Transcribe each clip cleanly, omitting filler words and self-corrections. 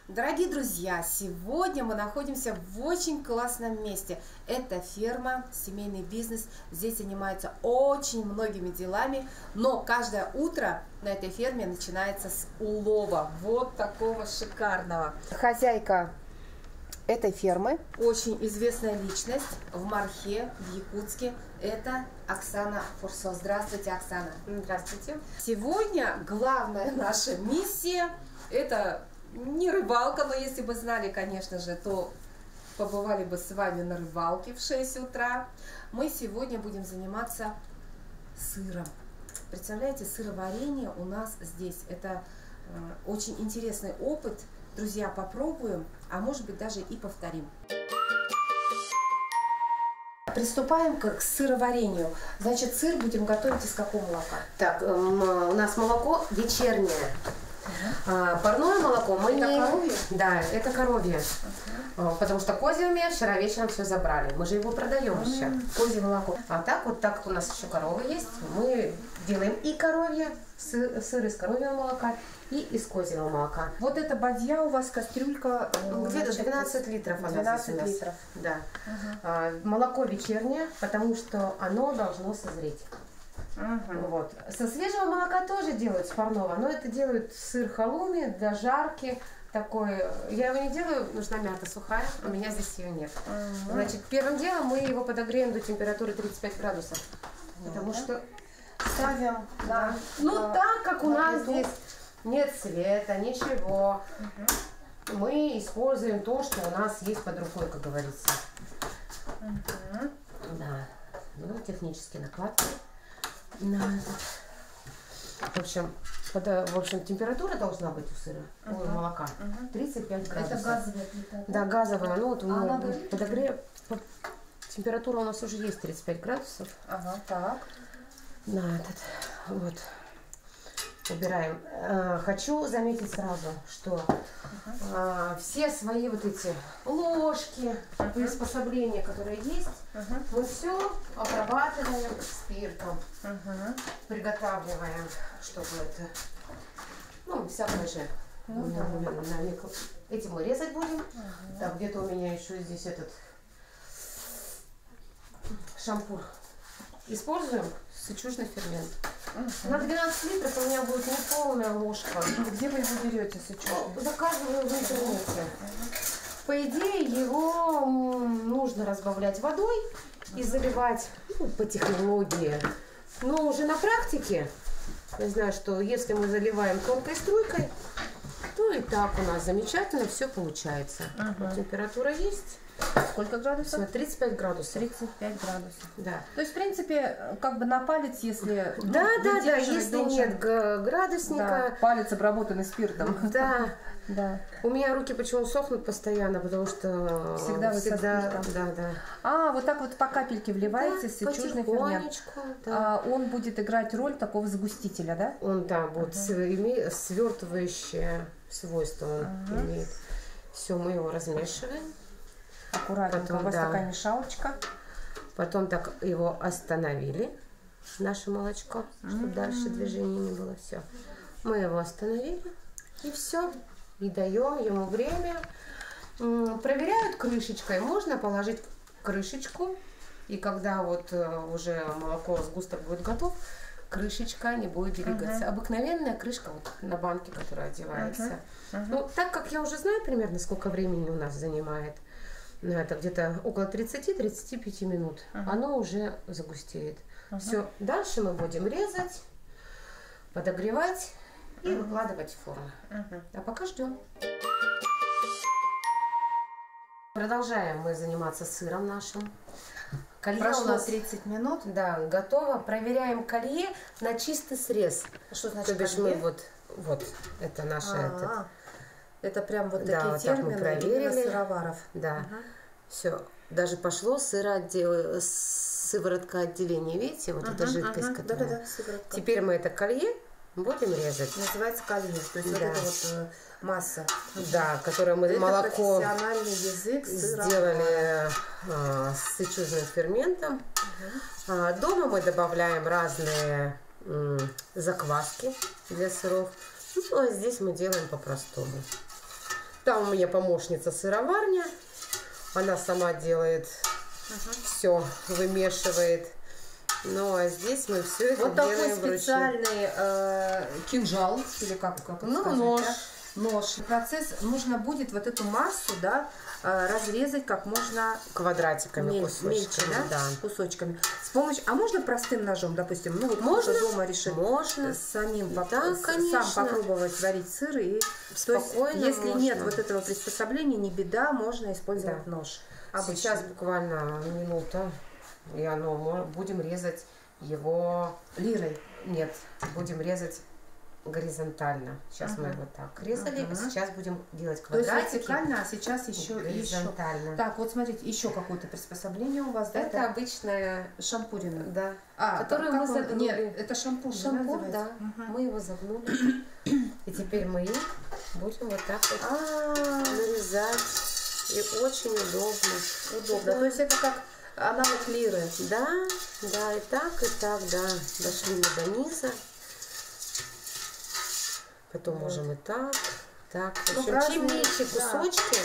Дорогие друзья, сегодня мы находимся в очень классном месте. Это ферма, семейный бизнес. Здесь занимаются очень многими делами, но каждое утро на этой ферме начинается с улова. Вот такого шикарного. Хозяйка этой фермы, очень известная личность в Мархе, в Якутске. Это Оксана Фурсо. Здравствуйте, Оксана. Здравствуйте. Сегодня главная наша миссия – это не рыбалка, но если бы знали, конечно же, то побывали бы с вами на рыбалке в 6 утра. Мы сегодня будем заниматься сыром. Представляете, сыроварение у нас здесь. Это очень интересный опыт. Друзья, попробуем, а может быть даже и повторим. Приступаем к сыроварению. Значит, сыр будем готовить из какого молока? Так, у нас молоко вечернее. Парное молоко мы это не... коровье? Да, это коровье. Потому что козье у меня вчера вечером все забрали. Мы же его продаем еще. Козье молоко. А так вот, так как у нас еще корова есть, мы делаем и коровье, сыр из коровьего молока, и из козьего молока. Вот эта бадья у вас, кастрюлька. Где-то 12 литров. 12 литров. Да. Молоко вечернее, потому что оно должно созреть. Вот. Со свежего молока тоже делают, с парного, но это делают сыр халуми для жарки. Такой. Я его не делаю, нужна мята сухая, у меня здесь ее нет. Значит, первым делом мы его подогреем до температуры 35 градусов. Потому что ставим, да. Ну так как у нас здесь нет света, ничего, мы используем то, что у нас есть под рукой, как говорится. Да. Ну, технические накладки. В общем, температура должна быть у сыра, у молока 35 градусов. Это газовая плита? Да, газовая. Ну, вот мы подогреем. Температура у нас уже есть 35 градусов. Ага, так. На этот, вот. Убираем. Хочу заметить сразу, что все свои вот эти ложки, приспособления, которые есть, мы все обрабатываем спиртом, приготавливаем, чтобы это, ну, всякое же. Этим мы резать будем. Так, где-то у меня еще здесь этот шампур. Используем сычужный фермент. На 12 литров у меня будет неполная ложка. Где вы его берете, сычужный? Заказываю в интернете. По идее, его нужно разбавлять водой и заливать, ну, по технологии. Но уже на практике я знаю, что если мы заливаем тонкой струйкой, то и так у нас замечательно все получается. Температура есть. Сколько градусов? 35 градусов. 35 градусов. Да. То есть, в принципе, как бы на палец, если... Да, если нет градусника. Да, палец обработанный спиртом. Да. Да. У меня руки почему сохнут постоянно, потому что всегда. А, вот так вот по капельке вливаете сычужный фермент. Да. Он будет играть роль такого загустителя, да? Он, да, будет свертывающее свойство он имеет. Все, мы его размешиваем. Аккуратненько. Потом, у вас такая мешалочка. Потом так его остановили, наше молочко, чтобы дальше движения не было. Все. Мы его остановили, и все. И даем ему время. Проверяют крышечкой. Можно положить крышечку. И когда вот уже молоко, сгусток будет готов, крышечка не будет двигаться. Обыкновенная крышка вот на банке, которая одевается. Ну, так как я уже знаю примерно, сколько времени у нас занимает, это где-то около 30-35 минут, оно уже загустеет. Все, дальше мы будем резать, подогревать и выкладывать в форму. А пока ждем. Продолжаем мы заниматься сыром нашим. Колье Прошло у нас 30 минут. Да, готово. Проверяем колье на чистый срез. Что значит колье? Мы вот это наше. Это прям вот да, такие вот термины так мы проверили. Сыроваров. Да. Все. Даже пошло сыворотка отделения. Видите, вот эта жидкость, которая. Сыворотка. Теперь мы это колье будем резать. Называется колье. То есть вот это вот масса. Да, которое мы это молоко профессиональный язык сделали с сычужным ферментом. Дома мы добавляем разные закваски для сыров. Ну, а здесь мы делаем по-простому. Там у меня помощница сыроварня. Она сама делает все, вымешивает. Ну, а здесь мы все это Вот делаем такой вручную. специальный кинжал, или как Ну, сказать, нож. да? Нож. Процесс, нужно будет вот эту массу, да, разрезать как можно Квадратиками, меньше, кусочками, да, кусочками. С помощью, а можно простым ножом, допустим, ну вот Можно, кто-то дома решит можно. самим Да, сам конечно. попробовать варить сыр, и то есть, Спокойно если можно. нет вот этого приспособления, не беда, можно использовать Да. нож. Сейчас буквально минута, и будем резать его лирой. Нет, будем резать горизонтально. Сейчас мы его так резали, а сейчас будем делать То есть квадратики. вертикально, а сейчас еще горизонтально. Так, вот смотрите, еще какое-то приспособление у вас, да? Это обычная шампурина. Да. Которую мы загнули. Нет, это шампур. Шампур, да. Мы его загнули. И теперь мы будем вот так вот нарезать. И очень удобно. Удобно. То есть это как аналог лиры. Да, да, и так, да. Дошли мы до низа. Потом можем и так. В общем, чем меньше кусочки,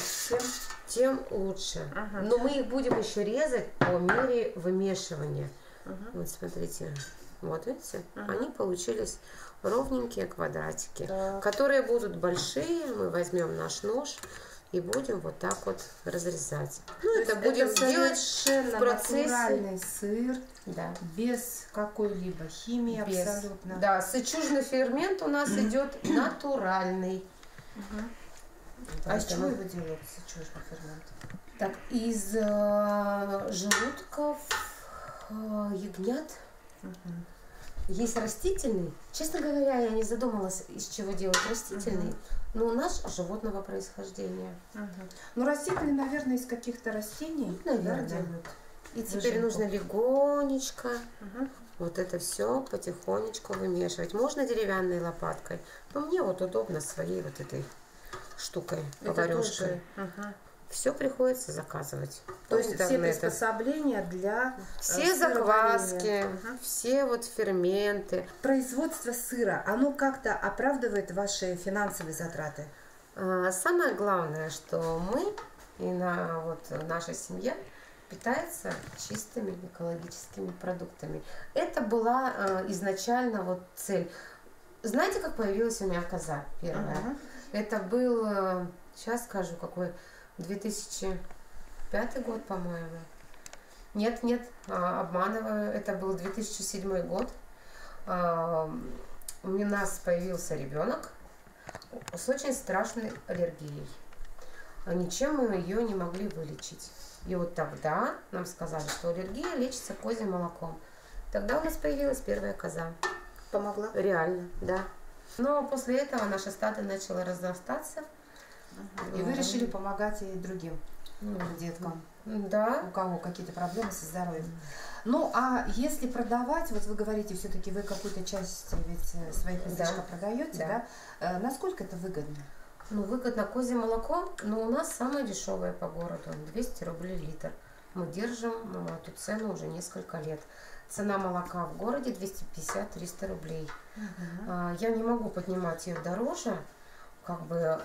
тем лучше. Но мы их будем еще резать по мере вымешивания. Вот смотрите. Вот видите? Они получились ровненькие квадратики, которые будут большие. Мы возьмем наш нож и будем вот так вот разрезать. Ну, это будем делать в процессе. Натуральный сыр, да, без какой-либо химии, абсолютно. Да, сычужный фермент у нас идет натуральный. А из чего его делают, сычужный фермент? Так, из желудков ягнят. Есть растительный. Честно говоря, я не задумалась, из чего делать растительный. Но у нас животного происхождения. Ну, растительный, наверное, из каких-то растений, наверное, делают. И теперь нужно легонечко вот это все потихонечку вымешивать. Можно деревянной лопаткой, но мне вот удобно своей вот этой штукой, поварешкой. Все приходится заказывать. То есть все приспособления для все закваски, все вот ферменты. Производство сыра, оно как-то оправдывает ваши финансовые затраты? Самое главное, что мы и наша семья питается чистыми экологическими продуктами. Это была изначально вот цель. Знаете, как появилась у меня коза первая? Это был, сейчас скажу, какой 2005 год, по-моему. Нет, обманываю, это был 2007 год. У нас появился ребенок с очень страшной аллергией. Ничем мы ее не могли вылечить. И вот тогда нам сказали, что аллергия лечится козьим молоком. Тогда у нас появилась первая коза. Помогла? Реально, да. Но после этого наше стадо начало разрастаться. И вы решили помогать и другим деткам? Да. У кого какие-то проблемы со здоровьем. Ну, а если продавать, вот вы говорите, все-таки вы какую-то часть ведь своих излишков продаете, да? Насколько это выгодно? Ну, выгодно козье молоко, но у нас самое дешевое по городу, 200 рублей литр. Мы держим эту цену уже несколько лет. Цена молока в городе 250-300 рублей. Я не могу поднимать ее дороже, как бы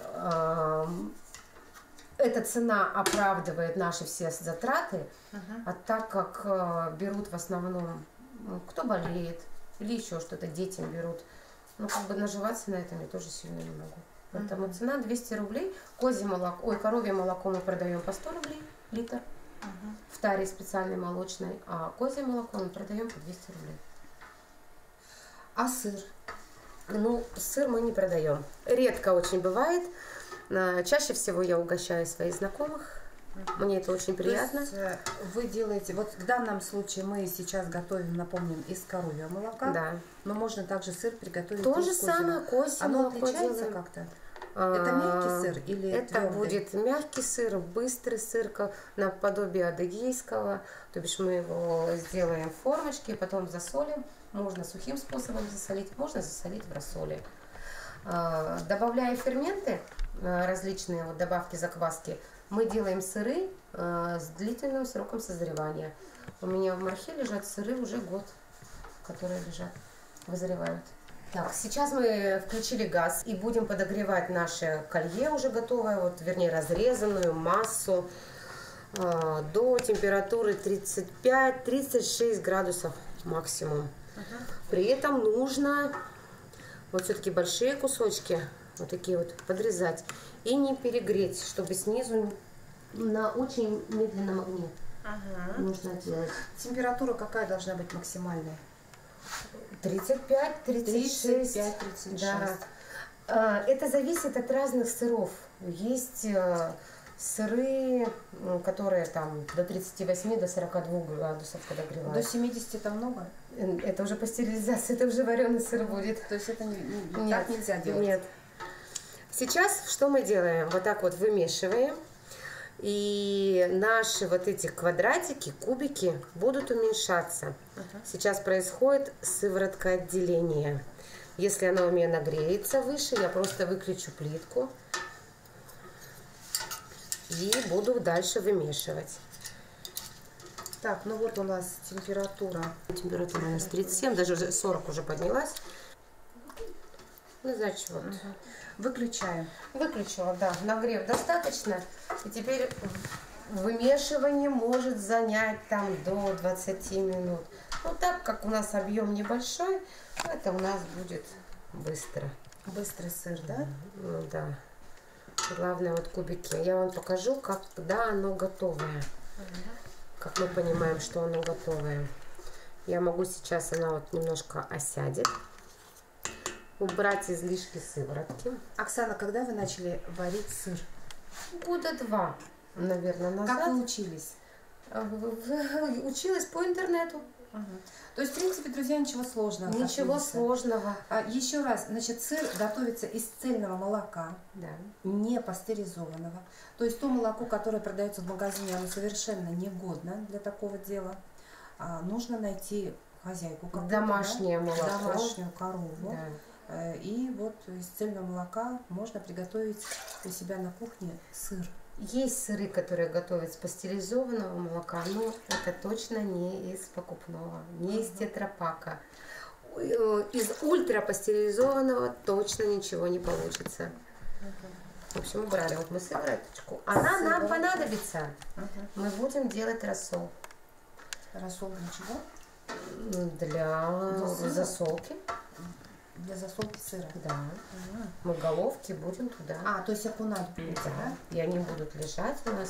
эта цена оправдывает наши все затраты, а так как берут в основном, кто болеет или еще что-то, детям берут, ну, как бы наживаться на этом я тоже сильно не могу. Поэтому цена 200 рублей. Козье молоко, коровье молоко мы продаем по 100 рублей литр. В таре специальной молочной, а козье молоко мы продаем по 200 рублей. А сыр? Ну, сыр мы не продаем. Редко очень бывает. Чаще всего я угощаю своих знакомых. Мне это очень приятно. То есть вы делаете, вот в данном случае мы сейчас готовим, напомним, из коровьего молока. Да. Но можно также сыр приготовить. То же самое козье молоко. Оно отличается как-то? Это мягкий сыр или это твердый? будет мягкий сыр, быстрый сыр, наподобие адыгейского. То бишь мы его сделаем в формочке, потом засолим. Можно сухим способом засолить, можно засолить в рассоле. Добавляя ферменты, различные вот добавки, закваски, мы делаем сыры с длительным сроком созревания. У меня в мархе лежат сыры уже год, которые лежат, вызревают. Так, сейчас мы включили газ и будем подогревать наше колье уже готовое, вот, вернее, разрезанную массу до температуры 35-36 градусов максимум. При этом нужно вот все-таки большие кусочки, вот такие вот, подрезать и не перегреть, чтобы снизу на очень медленном огне нужно делать. Температура какая должна быть максимальная? 35-36. 35-36. Да. Это зависит от разных сыров. Есть сыры, которые там до 38, до 42 градусов подогревают. До 70 это много? Это уже пастеризация, это уже вареный сыр будет. То есть это так нельзя делать? Нет. Сейчас что мы делаем? Вот так вот вымешиваем. И наши вот эти квадратики, кубики будут уменьшаться. Сейчас происходит сывороткоотделение. Если она у меня нагреется выше, я просто выключу плитку и буду дальше вымешивать. Так, ну вот у нас температура. Температура у нас 37, даже 40 уже поднялась. Ну, значит, вот. Выключаем. Выключила, да. Нагрев достаточно. И теперь вымешивание может занять там до 20 минут. Ну, так как у нас объем небольшой, это у нас будет быстро. Быстрый сыр, да? Ну, да. Главное, вот кубики. Я вам покажу, когда оно готовое. Как мы понимаем, что оно готовое. Я могу сейчас, она вот немножко осядет. Убрать излишки сыворотки. Оксана, когда вы начали варить сыр? Года 2, наверное, назад. Как вы учились? Училась по интернету. То есть, в принципе, друзья, ничего сложного. Ничего сложного. Еще раз, значит, сыр готовится из цельного молока, Да. не пастеризованного. То есть то молоко, которое продается в магазине, оно совершенно негодно для такого дела. Нужно найти хозяйку. Домашнее молоко. Домашнюю корову. Да. И вот из цельного молока можно приготовить у себя на кухне сыр. Есть сыры, которые готовят с пастеризованного молока, но это точно не из покупного, не из тетрапака. Из ультрапастеризованного точно ничего не получится. В общем, убрали вот мы сывороточку. Она нам понадобится. Мы будем делать рассол. Рассол для чего? Для засолки. Для засолки сыра? Да. Мы головки будем туда. То есть окунать будете, да? И они будут лежать у нас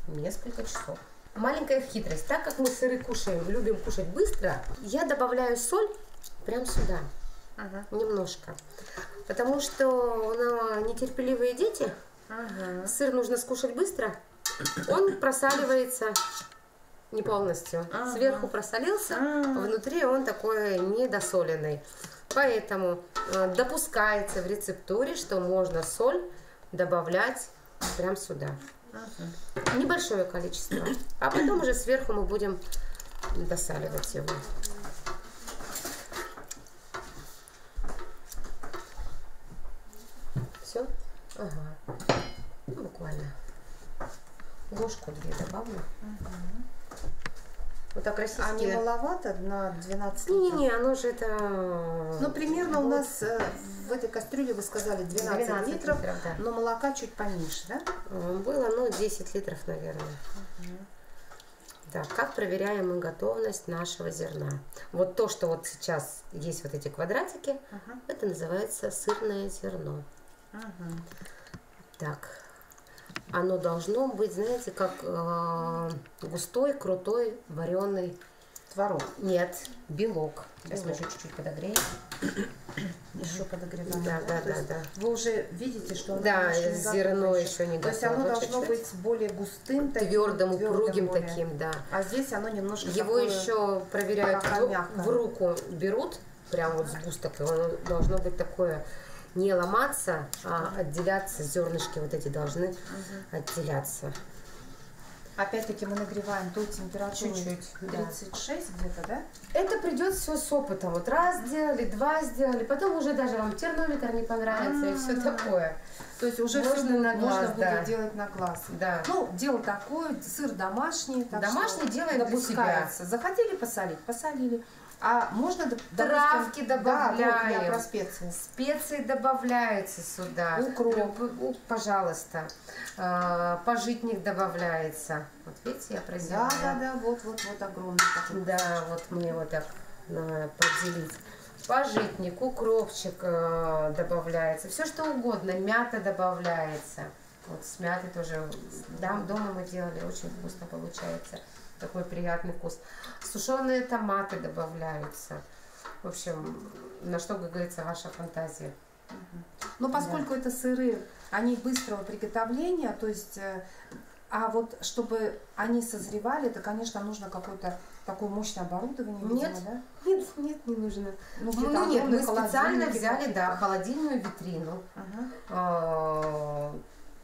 несколько часов. Маленькая хитрость. Так как мы сыры кушаем, любим кушать быстро, я добавляю соль прямо сюда. Немножко. Потому что нетерпеливые дети, сыр нужно скушать быстро, он просаливается не полностью. Сверху просолился, внутри он такой недосоленный. Поэтому допускается в рецептуре, что можно соль добавлять прямо сюда. Небольшое количество. А потом уже сверху мы будем досаливать его. Все? Ага. Ну, буквально. Ложку 2 добавлю. Вот так российские. А не маловато на 12 литров? Не-не-не, оно же это... Ну, примерно у нас в этой кастрюле, вы сказали, 12 литров, да. но молока чуть поменьше, да? Было, 10 литров, наверное. Да, как проверяем мы готовность нашего зерна? Вот то, что вот сейчас есть вот эти квадратики, это называется сырное зерно. Так. Оно должно быть, знаете, как густой, крутой, вареный творог. Нет, белок. Сейчас мы еще чуть-чуть подогреем. Еще подогреваем. Да. Вы уже видите, что оно зерно еще не готово. То есть оно должно быть более густым, твердым, упругим таким, да. А здесь оно немножко его еще проверяют в руку, берут прям вот сгусток, и оно должно быть такое. Не ломаться, а отделяться, зернышки вот эти должны отделяться. Опять-таки мы нагреваем до температуры чуть-чуть, 36 где-то, да? Это придет все с опытом. Вот раз сделали, 2 сделали, потом уже даже вам термометр не понравится и все такое. То есть уже можно будет делать на глаз. Да. Ну, дело такое, сыр домашний. Домашний делаем для себя. Захотели посолить, посолили. А можно, Травки добавляем. Да, вот я про специи. Специи добавляются сюда. Укроп. Пожалуйста. Пажитник добавляется. Вот видите, я прозевала. Да, вот огромный такой. Да, вот мне вот так надо поделить. Пажитник, укропчик добавляется. Все что угодно. Мята добавляется. Вот с мятой тоже. Да, дома мы делали. Очень вкусно получается. Такой приятный вкус. Сушеные томаты добавляются. В общем, на что, как говорится, ваша фантазия. Но поскольку это сыры, они быстрого приготовления, то есть, а вот чтобы они созревали, это, конечно, нужно какое-то такое мощное оборудование, видимо, Нет, да? нет, не нужно. Ну, Нет, мы специально холодильники взяли, какие-то. да, холодильную витрину.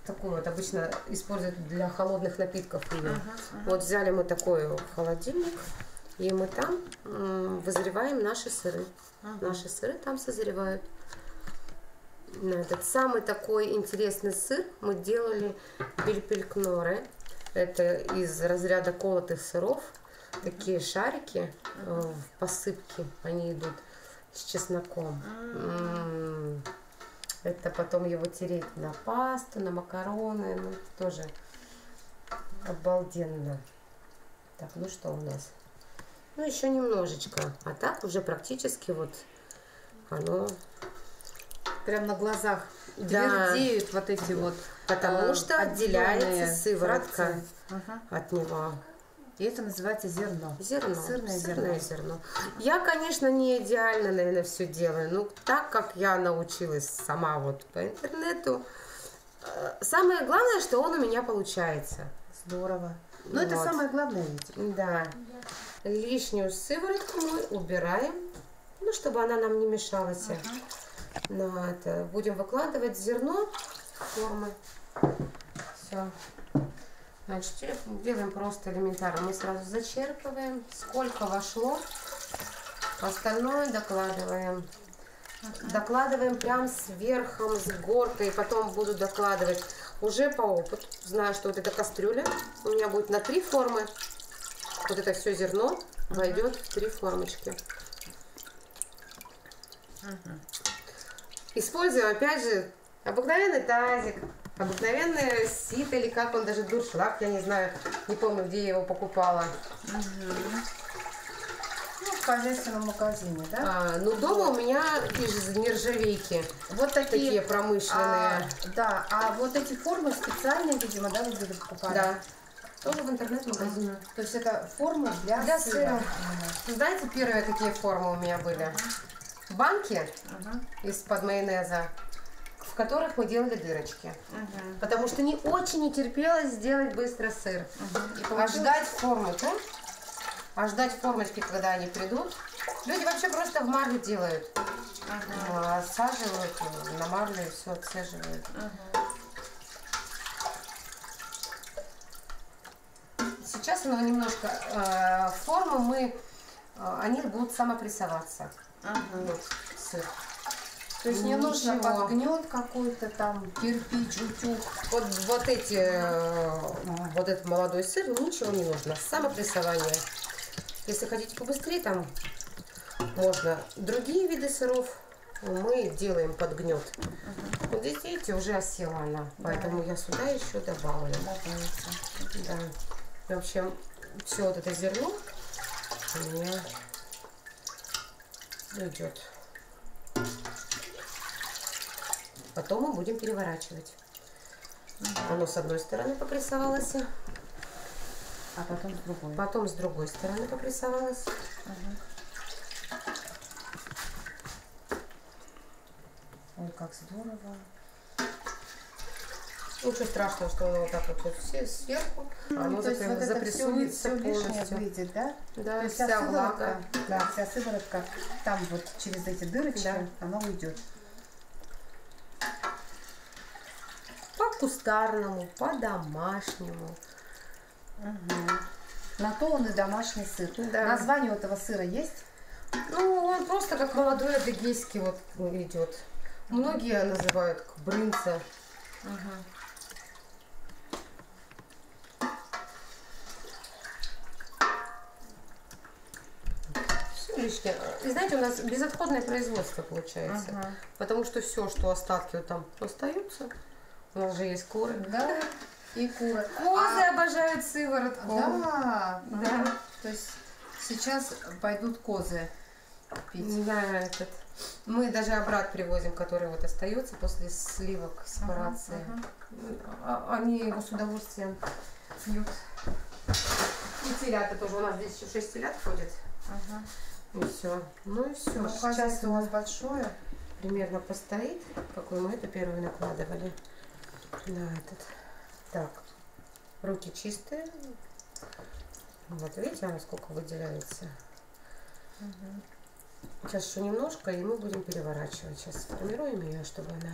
Такую вот обычно используют для холодных напитков ее. Вот взяли мы такой холодильник, и мы там вызреваем наши сыры. Наши сыры там созревают. Этот самый такой интересный сыр мы делали бельпелькноре. Это из разряда колотых сыров. Такие шарики в посыпке, они идут с чесноком. Это потом его тереть на пасту, на макароны. Ну, тоже обалденно. Так, ну что у нас? Ну, еще немножечко. А так уже практически вот оно... Прям на глазах Да. твердеют вот эти вот. Потому что отделенные отделяется сыворотка фракции. от него. И это называется зерно. Сырное зерно. зерно. Я, конечно, не идеально, наверное, все делаю. Но так как я научилась сама вот по интернету, самое главное, что он у меня получается. Здорово. Но это Вот. самое главное ведь. Да. Лишнюю сыворотку мы убираем, ну, чтобы она нам не мешалась. На это. Будем выкладывать зерно в формы. Все. Значит, делаем просто элементарно. Мы сразу зачерпываем, сколько вошло, остальное докладываем. Докладываем прям сверху, с горкой, потом буду докладывать уже по опыту. Знаю, что вот эта кастрюля у меня будет на 3 формы. Вот это все зерно войдет в 3 формочки. Используем, опять же, обыкновенный тазик, обыкновенный сито, или как он, даже дуршлаг, я не знаю, не помню, где я его покупала. Ну, в хозяйственном магазине, да? Ну, дома у меня из нержавейки. Вот такие промышленные. Да, а вот эти формы специальные, видимо, да, вы где-то покупали? Да. Тоже в интернет-магазине. То есть это формы для сыра. Знаете, первые какие формы у меня были? Банки из-под майонеза, в которых мы делали дырочки. Потому что не очень не терпелось сделать быстро сыр. А ждать формы, да? А ждать формочки, когда они придут. Люди вообще просто в марлю делают. Отсаживают на марлю и все отсаживают. Сейчас оно немножко формы они будут самопрессоваться. Вот, сыр. То есть не нужно подгнет какой-то там кирпич, утюг. Вот этот молодой сыр, ничего не нужно. Самопрессование. Если хотите побыстрее, там можно другие виды сыров. Мы делаем под гнет. Вот здесь, видите, уже осела она. Поэтому я сюда еще добавлю. Да. В общем, все вот это зерно у меня идет. Потом мы будем переворачивать. Оно с одной стороны попрессовалось. А потом с другой. Потом с другой стороны попрессовалось. Ой, как здорово. Ничего страшного, что оно вот так вот все сверху. Оно то есть вот это запрессуется все лишнее полностью. выйдет, да? Да, То есть вся влага. Да, вся сыворотка там вот через эти дырочки, Да. она уйдет. По-кустарному, по-домашнему. На то он и домашний сыр. Да. Название у этого сыра есть? Ну, он просто как молодой адыгейский вот идет. Многие называют брынца. лишнее. И знаете, у нас безотходное производство получается. Ага. Потому что все, что остатки вот там остаются, у нас же есть куры. Да, и куры. Козы обожают сыворотку. Да, Да. То есть сейчас пойдут козы пить. Да, этот. Мы даже обрат привозим, который вот остается после сливок, сепарации. Они его с удовольствием пьют. И телята тоже. У нас здесь еще 6 телят ходит. Ага. И все. Ну и все. Ну, Сейчас хозяйство у вас большое. примерно постоит, какую мы эту первую накладывали. На этот. Так. Руки чистые. Вот видите, она сколько выделяется. Сейчас еще немножко, и мы будем переворачивать. Сейчас сформируем ее, чтобы она...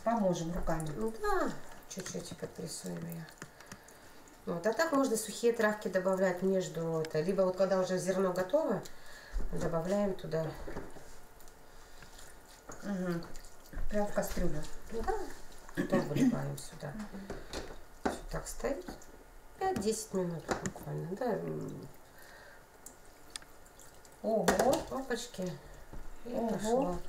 Поможем руками. Ну да, чуть-чуть подпрессуем ее. Вот, а так можно сухие травки добавлять между это. Либо вот когда уже зерно готово, добавляем туда. Угу. Прям в кастрюлю. Да, потом выливаем сюда. Все так стоит. 5-10 минут буквально, да. Ого, Опачки. И Ого. пошло.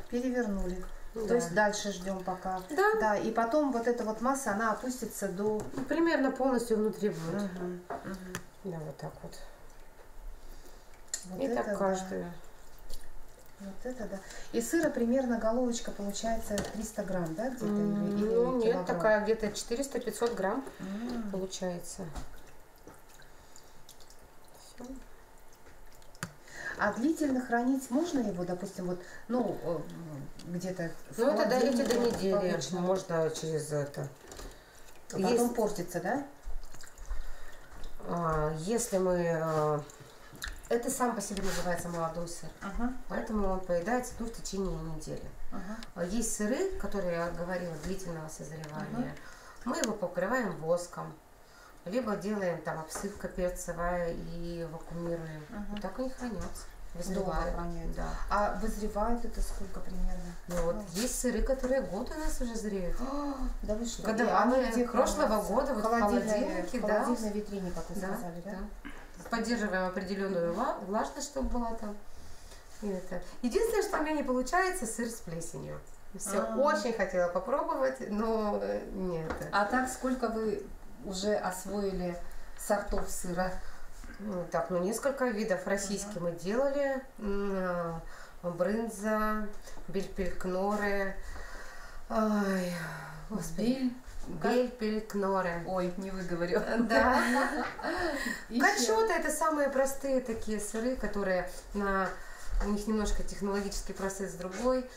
перевернули. Да. То есть дальше ждем пока. Да. Да, и потом вот эта вот масса, она опустится до... Ну, примерно полностью внутри будет. Мгм, мгм. Да, вот так вот. Вот И это так да. каждую. Вот это да. И сыра примерно головочка получается 300 грамм, да, где-то? Или Ну, нет, килограмм? такая где-то 400-500 грамм М. получается. Всё. А длительно хранить можно его, допустим, вот, ну, где-то в Ну, это холодильнике эти до недели. обычно, Можно через это. а потом Есть- портится, да? Если мы... Это сам по себе называется молодой сыр. Ага, Поэтому он поедается в течение недели. ага. Есть сыры, которые я говорила, длительного созревания. Мы его покрываем воском. Либо делаем там обсыпка перцевая и вакуумируем. Ага. Вот так они хранятся. Долго Вызревают. хранятся. Да. А вызревает это сколько примерно? Ну вот есть сыры, которые год у нас уже зреют. Да вы что? Годовалые, И они где прошлого хранятся? года, вот в холодильнике, в да. холодильной витрине, как вы сказали, да? Поддерживаем определенную влажность, чтобы была там. И это. Единственное, что у меня не получается, сыр с плесенью. Все, очень хотела попробовать, но нет. А так сколько вы уже освоили сортов сыра? Ну, так, ну несколько видов российских мы делали. Брынза, бельпелькноре. Ой, господи. Бельпелькноре. Ой, не выговорю. Да. Еще. Качоты это самые простые такие сыры, которые у них немножко технологический процесс другой,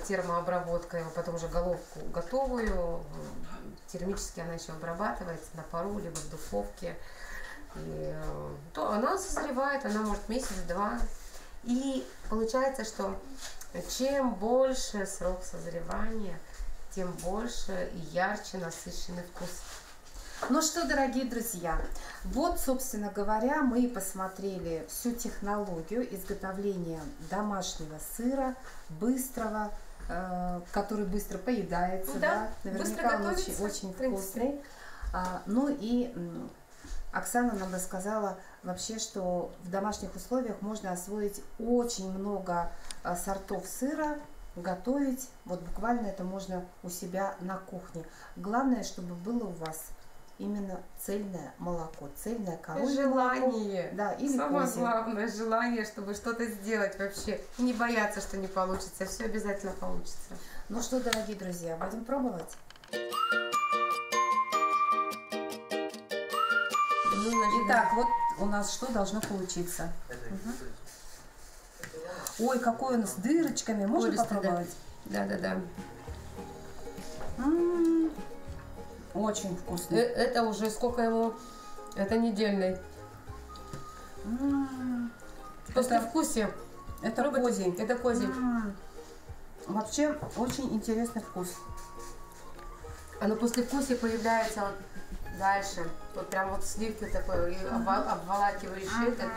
термообработка, его потом уже головку готовую, термически она еще обрабатывается на пару, либо в духовке. И то она созревает, она может месяц-два. И получается, что чем больше срок созревания, тем больше и ярче насыщенный вкус. Ну что, дорогие друзья, вот, собственно говоря, мы посмотрели всю технологию изготовления домашнего сыра, быстрого, который быстро поедается, Да, наверняка он быстро готовится, очень в принципе. вкусный. Ну и Оксана нам рассказала вообще, что в домашних условиях можно освоить очень много сортов сыра, готовить, вот буквально это можно у себя на кухне. Главное, чтобы было у вас именно цельное молоко, цельное коровье молоко. Желание. Да, или Самое козье. главное желание, чтобы что-то сделать вообще. И не бояться, что не получится. Все обязательно получится. Ну что, дорогие друзья, будем пробовать? Итак, вот у нас что должно получиться. Ой, какой он с дырочками. Можно Пористый, попробовать? Да. Очень вкусный. Это уже сколько ему? Это недельный. Послевкусие. Это козий. Это козий. Вообще очень интересный вкус. Оно послевкусие появляется вот дальше. Вот прям вот сливки такой, обволакивающий этот.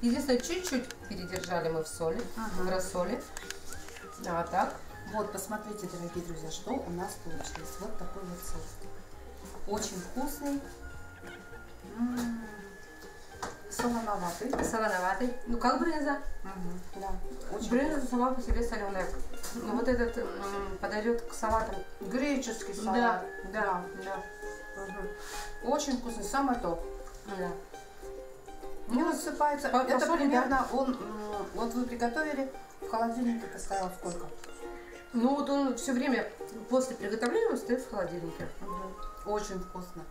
Единственное, чуть-чуть передержали мы в соли, в рассоле. А так. Вот, посмотрите, дорогие друзья, что у нас получилось. Вот такой вот сыр. Очень вкусный. солоноватый. Солоноватый. Ну, как брынза. Да, очень Брынза сама по себе соленая. Но вот этот подойдет к салатам. греческий салат. Да. Очень вкусный, самое то. Да. Не рассыпается. по Это соли, примерно вот вы приготовили, в холодильнике поставила сколько? Ну, вот он все время после приготовления он стоит в холодильнике. Очень вкусно.